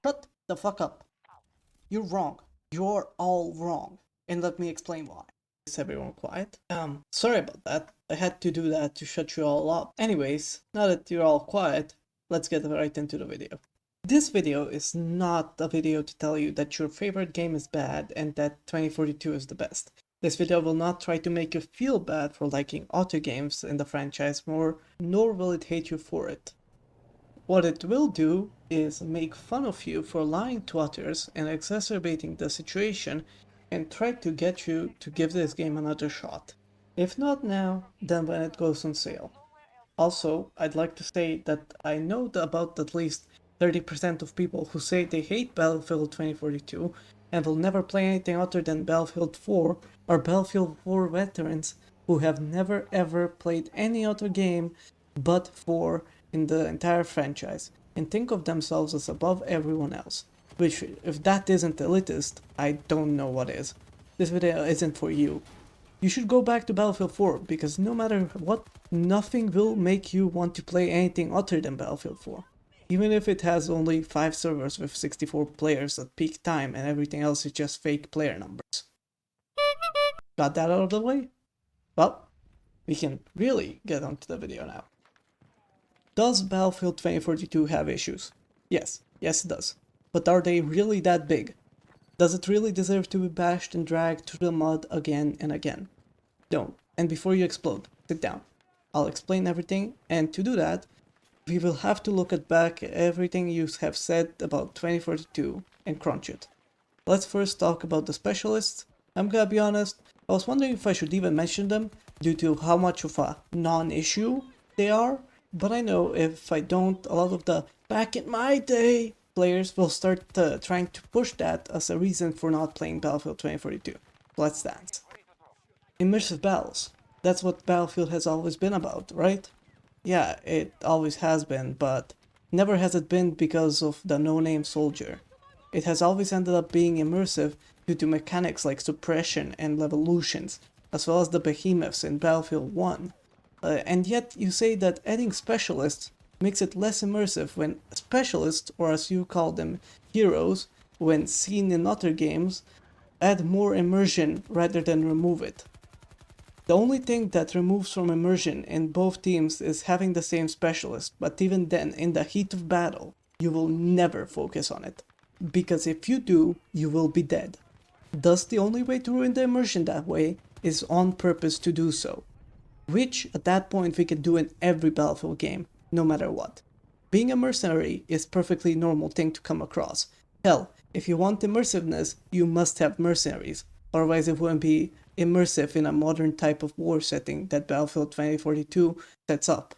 Shut the fuck up. You're wrong. You're all wrong. And let me explain why. Is everyone quiet? Sorry about that. I had to do that to shut you all up. Anyways, now that you're all quiet, let's get right into the video. This video is not a video to tell you that your favorite game is bad and that 2042 is the best. This video will not try to make you feel bad for liking other games in the franchise more, nor will it hate you for it. What it will do is make fun of you for lying to others and exacerbating the situation and try to get you to give this game another shot. If not now, then when it goes on sale. Also, I'd like to say that I know about at least 30% of people who say they hate Battlefield 2042 and will never play anything other than Battlefield 4 are Battlefield 4 veterans who have never ever played any other game but 4 in the entire franchise and think of themselves as above everyone else. Which, if that isn't elitist, I don't know what is. This video isn't for you. You should go back to Battlefield 4 because no matter what, nothing will make you want to play anything other than Battlefield 4. Even if it has only 5 servers with 64 players at peak time and everything else is just fake player numbers. Got that out of the way? Well, we can really get onto the video now. Does Battlefield 2042 have issues? Yes it does. But are they really that big? Does it really deserve to be bashed and dragged through the mud again and again? No. And before you explode, sit down. I'll explain everything, and to do that, we will have to look back at everything you have said about 2042 and crunch it. Let's first talk about the specialists. I'm gonna be honest, I was wondering if I should even mention them due to how much of a non-issue they are, but I know if I don't, a lot of the back in my day players will start trying to push that as a reason for not playing Battlefield 2042. Let's dance. Immersive battles. That's what Battlefield has always been about, right? Yeah, it always has been, but never has it been because of the no-name soldier. It has always ended up being immersive due to mechanics like suppression and revolutions, as well as the behemoths in Battlefield 1. And yet you say that adding specialists makes it less immersive when specialists, or as you call them, heroes, when seen in other games, add more immersion rather than remove it. The only thing that removes from immersion in both teams is having the same specialist, but even then, in the heat of battle, you will never focus on it. Because if you do, you will be dead. Thus, the only way to ruin the immersion that way is on purpose to do so. Which, at that point, we can do in every Battlefield game, no matter what. Being a mercenary is a perfectly normal thing to come across. Hell, if you want immersiveness, you must have mercenaries, otherwise it wouldn't be immersive in a modern type of war setting that Battlefield 2042 sets up.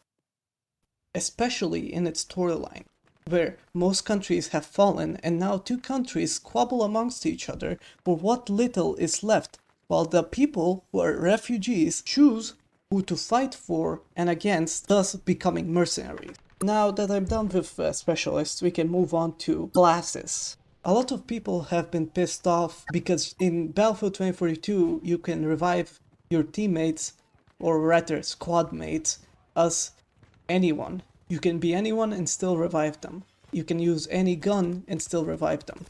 Especially in its storyline, where most countries have fallen and now 2 countries squabble amongst each other for what little is left, while the people who are refugees choose who to fight for and against, thus becoming mercenaries. Now that I'm done with specialists, we can move on to classes. A lot of people have been pissed off because in Battlefield 2042 you can revive your teammates, or rather squad mates, as anyone. You can be anyone and still revive them. You can use any gun and still revive them.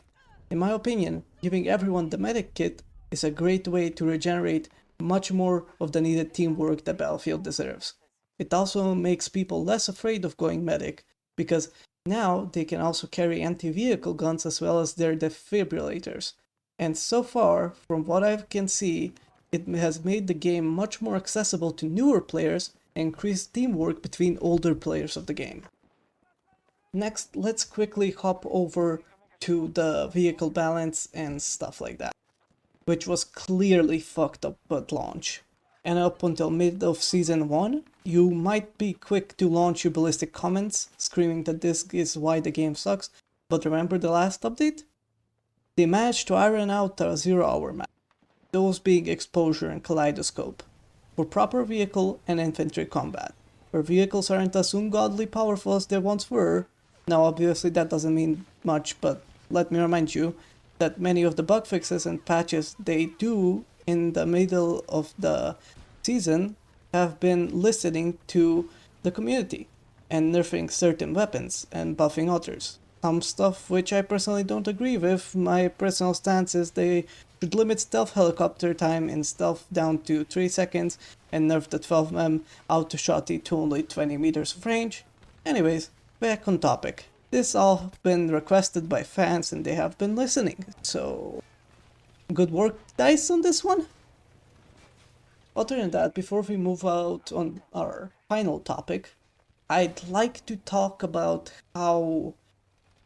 In my opinion, giving everyone the medic kit is a great way to regenerate much more of the needed teamwork that Battlefield deserves. It also makes people less afraid of going medic, because now they can also carry anti-vehicle guns as well as their defibrillators. And so far, from what I can see, it has made the game much more accessible to newer players and increased teamwork between older players of the game. Next, let's quickly hop over to the vehicle balance and stuff like that, which was clearly fucked up at launch. And up until mid of season 1, you might be quick to launch your ballistic comments, screaming that this is why the game sucks, but remember the last update? They managed to iron out a 0-hour map, those being exposure and kaleidoscope, for proper vehicle and infantry combat, where vehicles aren't as ungodly powerful as they once were. Now obviously that doesn't mean much, but let me remind you that many of the bug fixes and patches they do in the middle of the season have been listening to the community and nerfing certain weapons and buffing others. Some stuff which I personally don't agree with. My personal stance is they should limit stealth helicopter time in stealth down to 3 seconds and nerf the 12mm auto shotty to only 20 meters of range. Anyways, back on topic. This all been requested by fans and they have been listening, so good work, DICE, on this one. Other than that, before we move out on our final topic, I'd like to talk about how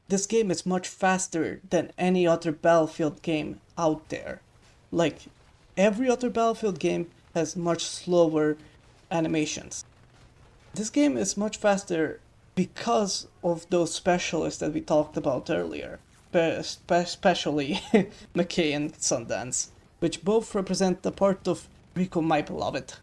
this game is much faster than any other Battlefield game out there. Like, every other Battlefield game has much slower animations. This game is much faster because of those specialists that we talked about earlier, especially McKay and Sundance, which both represent the part of Rico my beloved.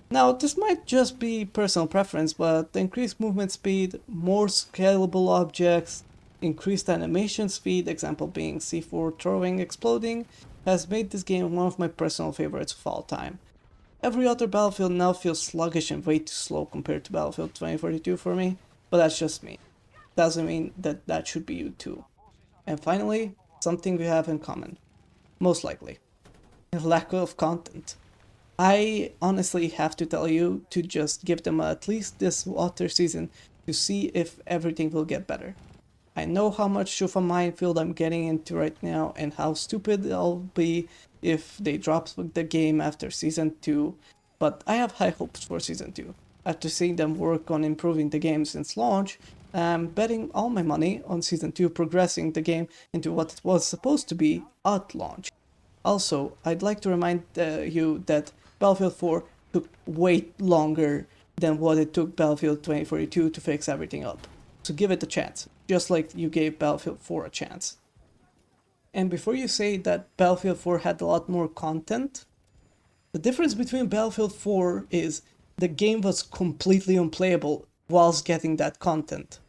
Now, this might just be personal preference, but the increased movement speed, more scalable objects, increased animation speed, example being C4 throwing exploding, has made this game one of my personal favorites of all time. Every other Battlefield now feels sluggish and way too slow compared to Battlefield 2042 for me, but that's just me. Doesn't mean that that should be you too. And finally, something we have in common. Most likely. A lack of content. I honestly have to tell you to just give them at least this water season to see if everything will get better. I know how much of a minefield I'm getting into right now and how stupid I'll be if they drop the game after Season 2, but I have high hopes for Season 2. After seeing them work on improving the game since launch, I'm betting all my money on Season 2 progressing the game into what it was supposed to be at launch. Also, I'd like to remind you that Battlefield 4 took way longer than what it took Battlefield 2042 to fix everything up. So give it a chance, just like you gave Battlefield 4 a chance. And before you say that Battlefield 4 had a lot more content, the difference between Battlefield 4 is the game was completely unplayable whilst getting that content.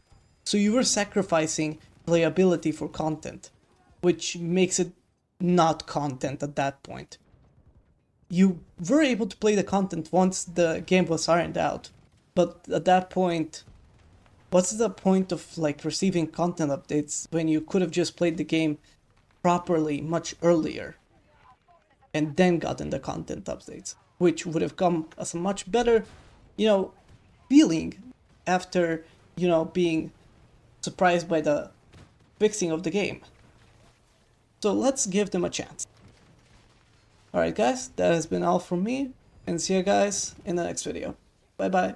So you were sacrificing playability for content, which makes it not content at that point. You were able to play the content once the game was ironed out, but at that point, what's the point of like receiving content updates when you could have just played the game properly much earlier and then gotten the content updates, which would have come as a much better, feeling after, being surprised by the fixing of the game. So let's give them a chance. Alright guys, that has been all from me, and see you guys in the next video. Bye bye.